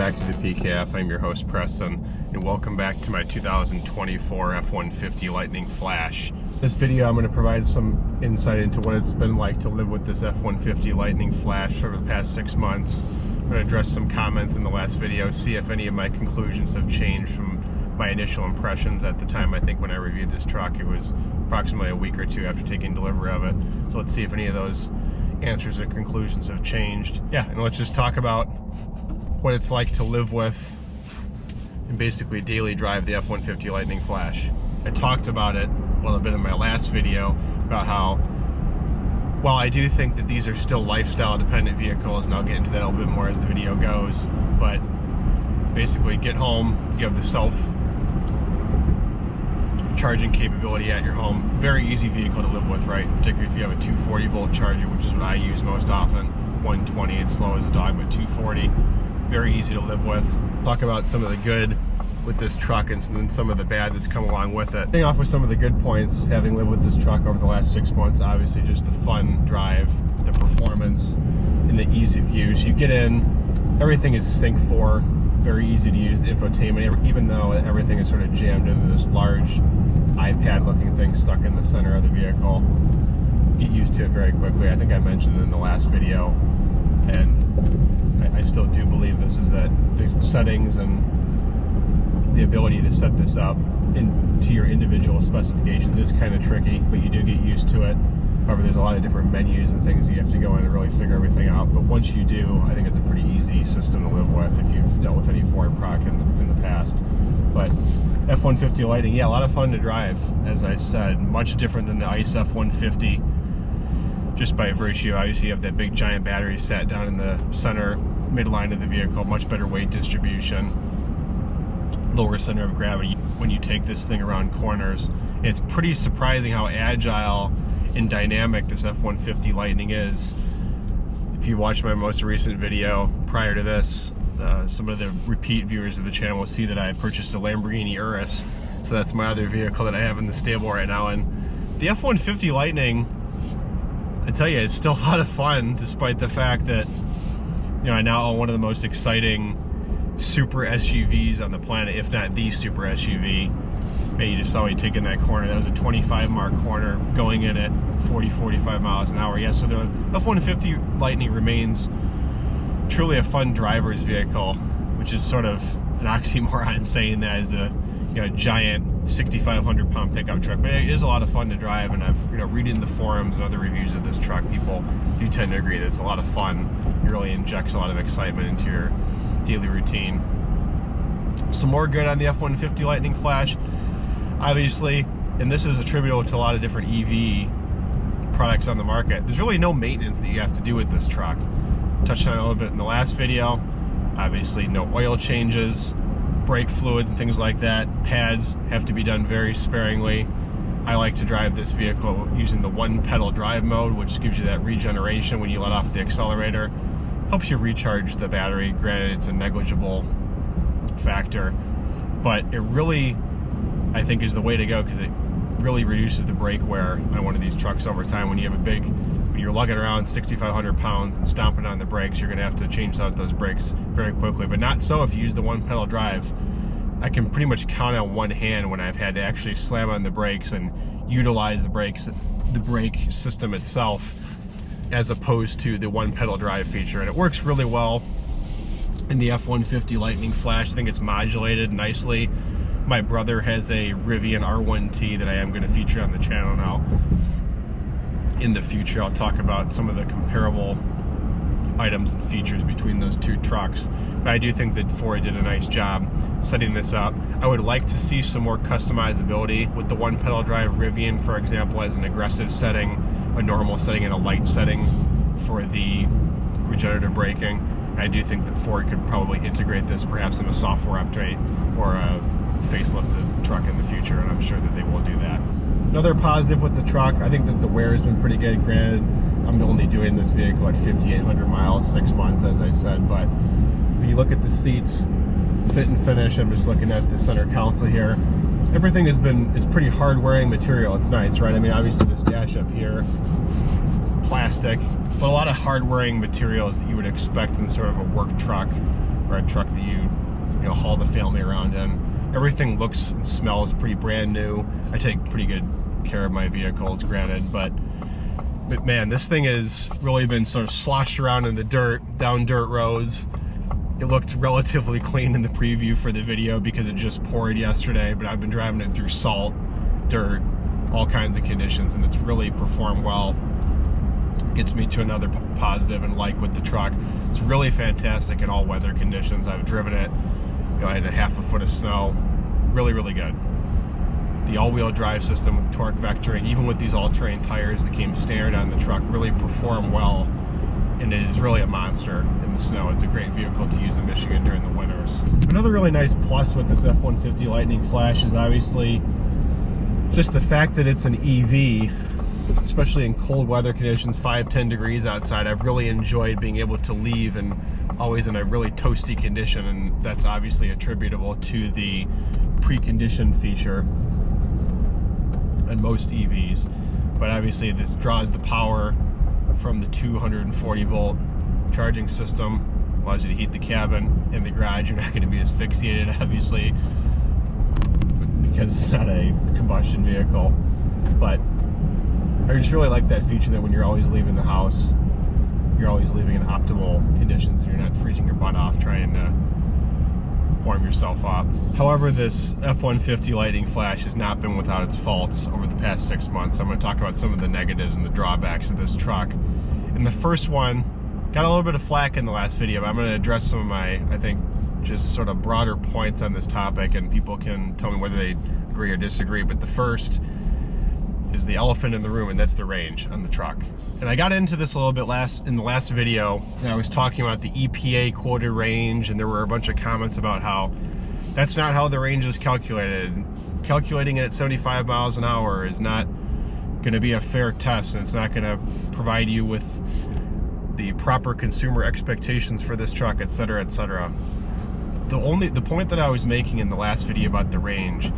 back to the PKF. I'm your host Preston, and welcome back to my 2024 F-150 Lightning Flash. This video I'm going to provide some insight into what it's been like to live with this F-150 Lightning Flash over the past 6 months. I'm going to address some comments in the last video, see if any of my conclusions have changed from my initial impressions at the time. I think when I reviewed this truck, it was approximately a week or two after taking delivery of it. So let's see if any of those answers or conclusions have changed. Yeah, and let's just talk about what it's like to live with and basically daily drive the F-150 Lightning Flash. I talked about it a little bit in my last video about how, while I do think that these are still lifestyle dependent vehicles, and I'll get into that a little bit more as the video goes, but basically get home, you have the self charging capability at your home. Very easy vehicle to live with, right? Particularly if you have a 240 volt charger, which is what I use most often. 120, it's slow as a dog, but 240, very easy to live with. Talk about some of the good with this truck and then some of the bad that's come along with it. Starting off with some of the good points, having lived with this truck over the last 6 months, obviously just the fun drive, the performance, and the ease of use. You get in, everything is Sync 4, very easy to use, the infotainment, even though everything is sort of jammed into this large iPad looking thing stuck in the center of the vehicle. Get used to it very quickly. I think I mentioned it in the last video, and I still do believe this is that the settings and the ability to set this up into your individual specifications is kind of tricky, but you do get used to it. However, there's a lot of different menus and things you have to go in and really figure everything out. But once you do, I think it's a pretty easy system to live with if you've dealt with any Ford product in the past. But F-150 Lightning, yeah, a lot of fun to drive, as I said. Much different than the ICE F-150, just by virtue, obviously you have that big giant battery sat down in the center midline of the vehicle, much better weight distribution, lower center of gravity when you take this thing around corners. And it's pretty surprising how agile and dynamic this F-150 Lightning is. If you watched my most recent video prior to this, some of the repeat viewers of the channel will see that I purchased a Lamborghini Urus, so that's my other vehicle that I have in the stable right now. And the F-150 Lightning, I tell you, it's still a lot of fun, despite the fact that, you know, I now own one of the most exciting super SUVs on the planet, if not the super SUV. Man, you just saw me taking that corner. That was a 25 mark corner going in at 40-45 miles an hour. Yeah, so the F-150 Lightning remains truly a fun driver's vehicle, which is sort of an oxymoron saying that as a, you know, giant 6,500 pound pickup truck, but it is a lot of fun to drive. And I've, you know, reading the forums and other reviews of this truck, people do tend to agree that it's a lot of fun. It really injects a lot of excitement into your daily routine. Some more good on the F-150 Lightning Flash, obviously, and this is attributable to a lot of different EV products on the market. There's really no maintenance that you have to do with this truck. Touched on it a little bit in the last video. Obviously, no oil changes, brake fluids and things like that. Pads have to be done very sparingly. I like to drive this vehicle using the one pedal drive mode, which gives you that regeneration when you let off the accelerator. Helps you recharge the battery. Granted, it's a negligible factor, but it really, I think, is the way to go, because it really reduces the brake wear on one of these trucks over time. When you have when you're lugging around 6,500 pounds and stomping on the brakes, you're going to have to change out those brakes very quickly. But not so if you use the one pedal drive. I can pretty much count on one hand when I've had to actually slam on the brakes and utilize the brake system itself, as opposed to the one pedal drive feature. And it works really well in the F-150 Lightning Flash. I think it's modulated nicely. My brother has a Rivian R1T that I am going to feature on the channel now. In the future, I'll talk about some of the comparable items and features between those two trucks. But I do think that Ford did a nice job setting this up. I would like to see some more customizability with the one pedal drive Rivian, for example, as an aggressive setting, a normal setting, and a light setting for the regenerative braking. I do think that Ford could probably integrate this perhaps in a software update or a facelifted truck in the future, and I'm sure that they will do that. Another positive with the truck, I think that the wear has been pretty good. Granted, I'm only doing this vehicle at 5,800 miles, 6 months, as I said, but when you look at the seats, fit and finish, I'm just looking at the center console here. Everything is pretty hard wearing material. It's nice, right? I mean, obviously this dash up here, plastic, but a lot of hard wearing materials that you would expect in sort of a work truck. or a truck that you haul the family around in. Everything looks and smells pretty brand new. I take pretty good care of my vehicles, granted, but man, this thing has really been sort of sloshed around in the dirt, down dirt roads. It looked relatively clean in the preview for the video because it just poured yesterday, but I've been driving it through salt, dirt, all kinds of conditions, and it's really performed well. Gets me to another positive and like with the truck. It's really fantastic in all weather conditions. I've driven it, I had a half a foot of snow. Really, really good. The all-wheel drive system with torque vectoring, even with these all-terrain tires that came standard on the truck, really perform well, and it is really a monster in the snow. It's a great vehicle to use in Michigan during the winters. Another really nice plus with this F-150 Lightning Flash is obviously just the fact that it's an EV, especially in cold weather conditions, 5-10 degrees outside. I've really enjoyed being able to leave and always in a really toasty condition, and that's obviously attributable to the preconditioned feature on most EVs. But obviously this draws the power from the 240 volt charging system, allows you to heat the cabin. In the garage, you're not going to be asphyxiated, obviously, because it's not a combustion vehicle. But I just really like that feature that when you're always leaving the house, you're always leaving in optimal conditions and you're not freezing your butt off trying to warm yourself up. However, this F-150 Lightning Flash has not been without its faults over the past 6 months. I'm going to talk about some of the negatives and the drawbacks of this truck. And the first one got a little bit of flack in the last video, but I'm going to address some of my, I think, just sort of broader points on this topic, and people can tell me whether they agree or disagree. But the first is the elephant in the room, and that's the range on the truck. And I got into this a little bit in the last video, and I was talking about the EPA quoted range, and there were a bunch of comments about how that's not how the range is calculated. Calculating it at 75 miles an hour is not going to be a fair test, and it's not going to provide you with the proper consumer expectations for this truck, etc., etc. The point that I was making in the last video about the range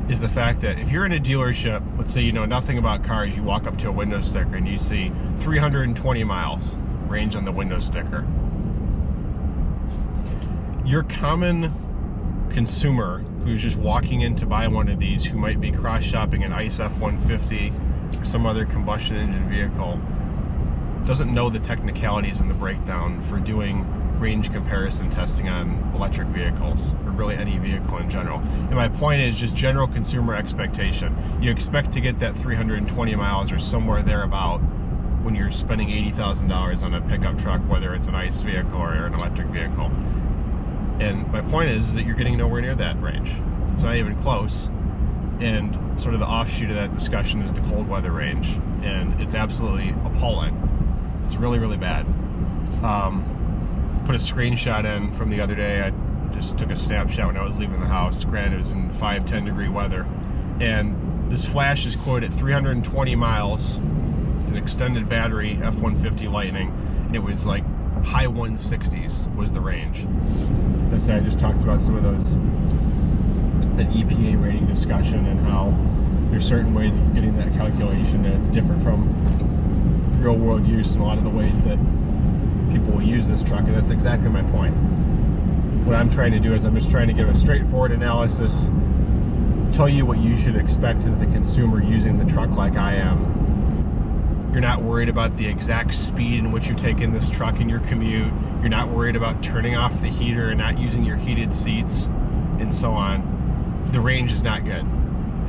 is the fact that if you're in a dealership, let's say you know nothing about cars, you walk up to a window sticker and you see 320 miles range on the window sticker. Your common consumer who's just walking in to buy one of these, who might be cross-shopping an ICE F-150 or some other combustion engine vehicle, doesn't know the technicalities and the breakdown for doing range comparison testing on electric vehicles, or really any vehicle in general. And my point is just general consumer expectation. You expect to get that 320 miles or somewhere thereabout when you're spending $80,000 on a pickup truck, whether it's an ICE vehicle or an electric vehicle. And my point is that you're getting nowhere near that range. It's not even close. And sort of the offshoot of that discussion is the cold weather range. And it's absolutely appalling. It's really, really bad. Put a screenshot in from the other day. I just took a snapshot when I was leaving the house. Granted, it was in 5-10 degree weather. And this Flash is quoted at 320 miles. It's an extended battery F-150 Lightning. And it was like high 160s was the range. That's I just talked about some of those, that EPA rating discussion, and how there's certain ways of getting that calculation, and it's different from real world use in a lot of the ways that people will use this truck, and that's exactly my point. What I'm trying to do is I'm just trying to give a straightforward analysis, tell you what you should expect as the consumer using the truck like I am. You're not worried about the exact speed in which you're taking this truck in your commute. You're not worried about turning off the heater and not using your heated seats and so on. The range is not good.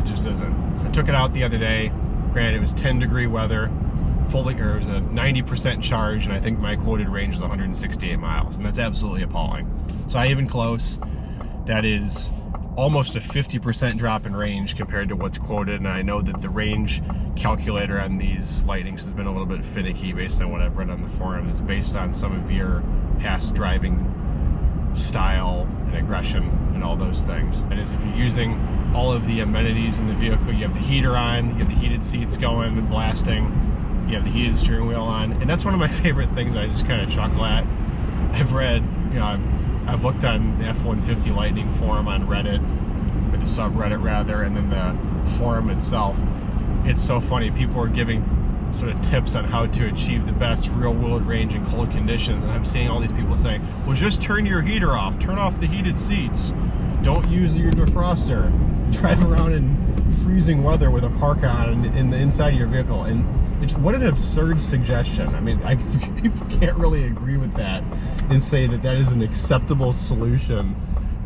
It just isn't. I took it out the other day. Granted, it was 10 degree weather. It was a 90% charge, and I think my quoted range was 168 miles, and that's absolutely appalling. So not even close. That is almost a 50% drop in range compared to what's quoted, and I know that the range calculator on these Lightnings has been a little bit finicky based on what I've read on the forum. It's based on some of your past driving style and aggression and all those things. And as if you're using all of the amenities in the vehicle, you have the heater on, you have the heated seats going and blasting, you have the heated steering wheel on, and that's one of my favorite things I just kind of chuckle at. I've read, I've looked on the F-150 Lightning forum on Reddit, or the subreddit rather, and then the forum itself. It's so funny. People are giving sort of tips on how to achieve the best real-world range in cold conditions, and I'm seeing all these people saying, well, just turn your heater off, turn off the heated seats, don't use your defroster, drive around in freezing weather with a parka on in the inside of your vehicle. And what an absurd suggestion. I mean, people can't really agree with that and say that that is an acceptable solution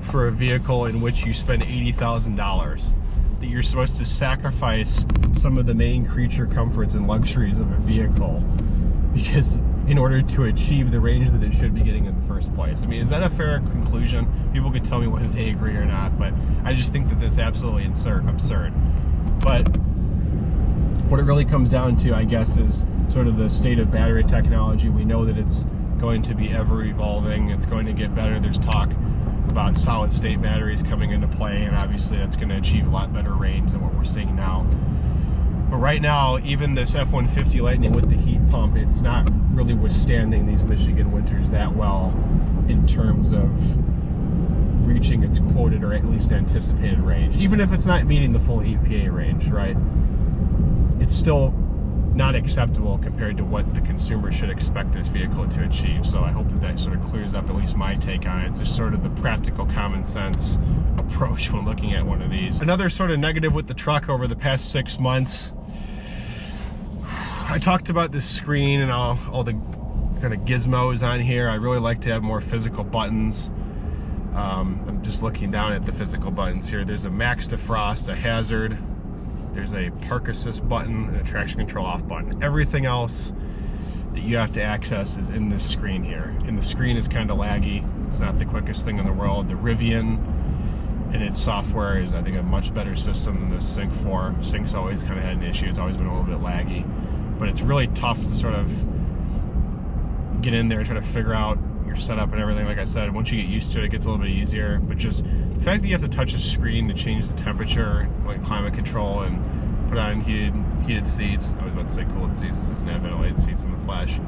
for a vehicle in which you spend $80,000. That you're supposed to sacrifice some of the main creature comforts and luxuries of a vehicle because in order to achieve the range that it should be getting in the first place. I mean, is that a fair conclusion? People can tell me whether they agree or not, but I just think that that's absolutely absurd. But what it really comes down to, I guess, is sort of the state of battery technology. We know that it's going to be ever evolving. It's going to get better. There's talk about solid state batteries coming into play, and obviously that's going to achieve a lot better range than what we're seeing now. But right now, even this F-150 Lightning with the heat pump, it's not really withstanding these Michigan winters that well in terms of reaching its quoted or at least anticipated range. Even if it's not meeting the full EPA range, right? It's still not acceptable compared to what the consumer should expect this vehicle to achieve. So I hope that that sort of clears up at least my take on it. It's just sort of the practical common sense approach when looking at one of these. Another sort of negative with the truck over the past 6 months, I talked about the screen and all the kind of gizmos on here. I really like to have more physical buttons. I'm just looking down at the physical buttons here. There's a max defrost, a hazard, there's a park assist button, and a traction control off button. Everything else that you have to access is in this screen here. And the screen is kind of laggy. It's not the quickest thing in the world. The Rivian and its software is, I think, a much better system than the Sync 4. Sync's always kind of had an issue. It's always been a little bit laggy. But it's really tough to sort of get in there and try to figure out your setup and everything. Like I said, once you get used to it, it gets a little bit easier. But just the fact that you have to touch a screen to change the temperature, like climate control, and put on heated seats. I was about to say cooled seats. This doesn't have ventilated seats in the Flash.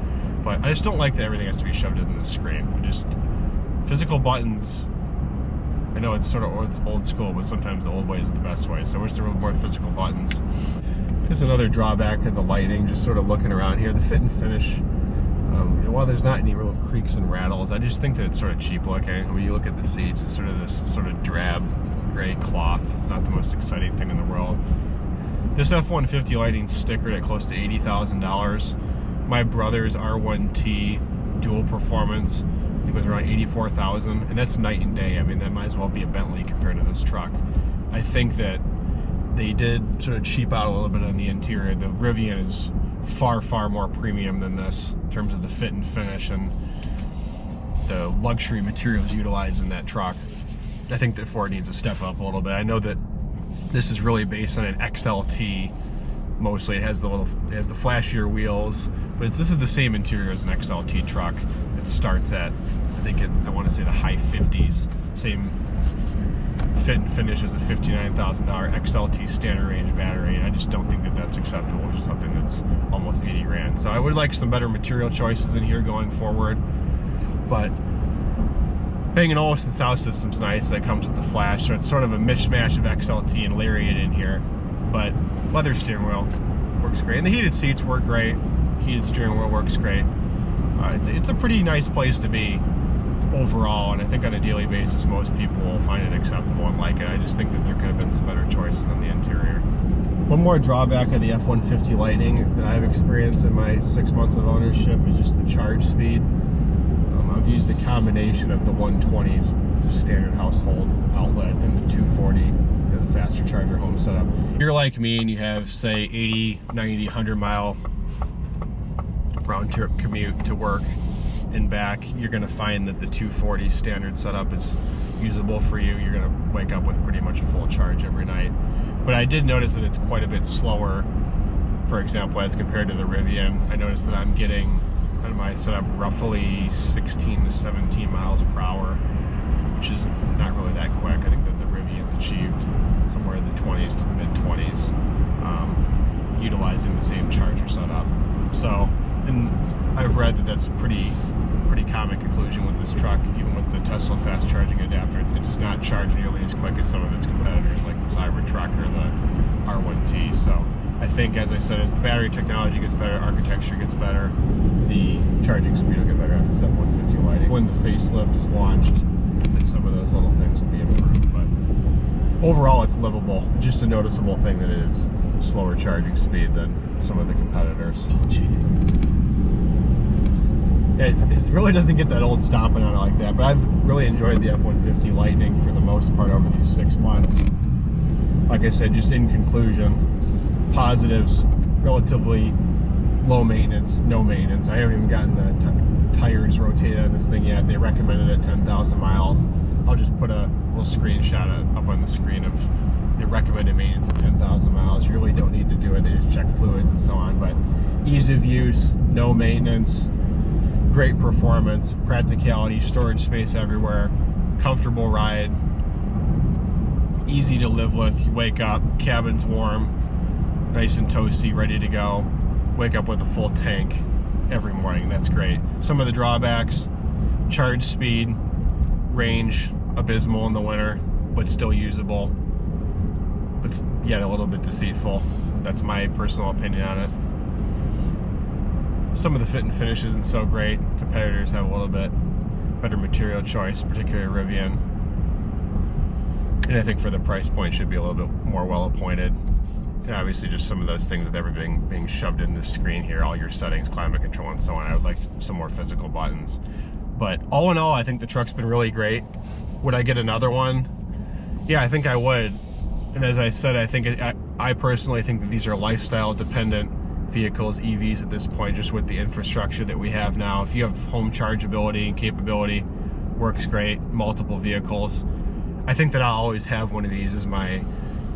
But I just don't like that everything has to be shoved in the screen. Just physical buttons. I know it's sort of old school, but sometimes the old way is the best way. So I wish there were more physical buttons. Just another drawback of the lighting, just sort of looking around here. The fit and finish, while there's not any real creaks and rattles, I just think that it's sort of cheap looking. When you look at the seats, it's sort of this sort of drab gray cloth. It's not the most exciting thing in the world. This F-150 Lightning stickered at close to $80,000. My brother's R1T dual performance, I think, was around $84,000, and that's night and day. I mean, that might as well be a Bentley compared to this truck. I think that they did sort of cheap out a little bit on the interior. The Rivian is far, far more premium than this in terms of the fit and finish and the luxury materials utilized in that truck. I think that Ford needs to step up a little bit. I know that this is really based on an XLT. Mostly, it has the flashier wheels, but this is the same interior as an XLT truck. It starts at, I want to say, the high 50s. Same fit and finish as a $59,000 XLT standard range battery, and I just don't think that that's acceptable for something that's almost 80 grand. So I would like some better material choices in here going forward, but Bang & Olufsen's sound system's nice. That comes with the Flash, so it's sort of a mishmash of XLT and Lariat in here, but leather steering wheel works great, and the heated seats work great. Heated steering wheel works great. It's a pretty nice place to be overall, and I think on a daily basis most people will find it acceptable and like it. I just think that there could have been some better choices on the interior. One more drawback of the F-150 Lightning that I've experienced in my 6 months of ownership is just the charge speed. I've used a combination of the 120 standard household outlet and the 240, the faster charger home setup. If you're like me and you have, say, 80, 90, 100 mile round trip commute to work and back, you're going to find that the 240 standard setup is usable for you. You're going to wake up with pretty much a full charge every night. But I did notice that it's quite a bit slower, for example, as compared to the Rivian. I noticed that I'm getting kind of my setup roughly 16 to 17 miles per hour, which is not really that quick. I think that the Rivian's achieved somewhere in the 20s to the mid-20s, utilizing the same charger setup. So, and I've read that that's pretty common conclusion with this truck, even with the Tesla fast charging adapter. It does not charge nearly as quick as some of its competitors, like the Cybertruck or the R1T. So I think, as I said, as the battery technology gets better, architecture gets better, the charging speed will get better on this F-150 Lightning. When the facelift is launched, then some of those little things will be improved. But overall, it's livable. Just a noticeable thing that it is slower charging speed than some of the competitors. Oh, jeez. It really doesn't get that old stomping on it like that, but I've really enjoyed the F-150 Lightning for the most part over these 6 months. Like I said, just in conclusion, positives, relatively low maintenance, no maintenance. I haven't even gotten the tires rotated on this thing yet. They recommended it 10,000 miles. I'll just put a little screenshot up on the screen of the recommended maintenance at 10,000 miles. You really don't need to do it. They just check fluids and so on, but ease of use, no maintenance, great performance, practicality, storage space everywhere, comfortable ride, easy to live with. You wake up, cabin's warm, nice and toasty, ready to go. Wake up with a full tank every morning. That's great. Some of the drawbacks: charge speed, range, abysmal in the winter, but still usable, but yet a little bit deceitful. That's my personal opinion on it. Some of the fit and finish isn't so great. Competitors have a little bit better material choice, particularly Rivian. And I think for the price point should be a little bit more well appointed. And obviously just some of those things with everything being shoved in the screen here, all your settings, climate control and so on. I would like some more physical buttons. But all in all, I think the truck's been really great. Would I get another one? Yeah, I think I would. And as I said, I personally think that these are lifestyle dependent vehicles, EVs at this point, just with the infrastructure that we have now. If you have home chargeability and capability, works great, multiple vehicles. I think that I'll always have one of these as my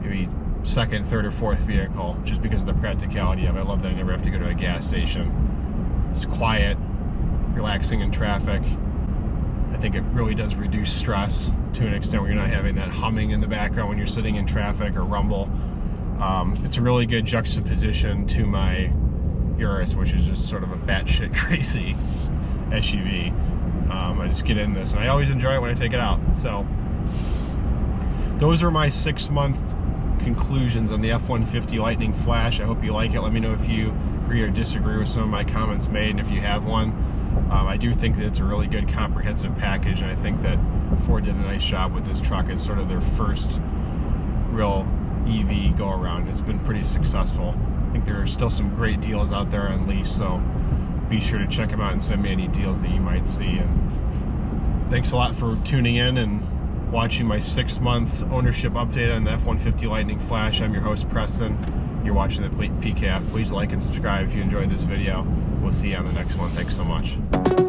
maybe second, third, or fourth vehicle, just because of the practicality of it. I love that I never have to go to a gas station. It's quiet, relaxing in traffic. I think it really does reduce stress to an extent where you're not having that humming in the background when you're sitting in traffic or rumble. It's a really good juxtaposition to my Urus, which is just sort of a batshit crazy SUV. I just get in this and I always enjoy it when I take it out. So those are my 6-month conclusions on the F-150 Lightning Flash. I hope you like it. Let me know if you agree or disagree with some of my comments made, and if you have one. I do think that it's a really good comprehensive package, and I think that Ford did a nice job with this truck. It's sort of their first real EV go around. It's been pretty successful. I think there are still some great deals out there on lease, so be sure to check them out and send me any deals that you might see. And thanks a lot for tuning in and watching my 6-month ownership update on the F-150 Lightning Flash. I'm your host, Preston. You're watching the PCAP. Please like and subscribe if you enjoyed this video. We'll see you on the next one. Thanks so much.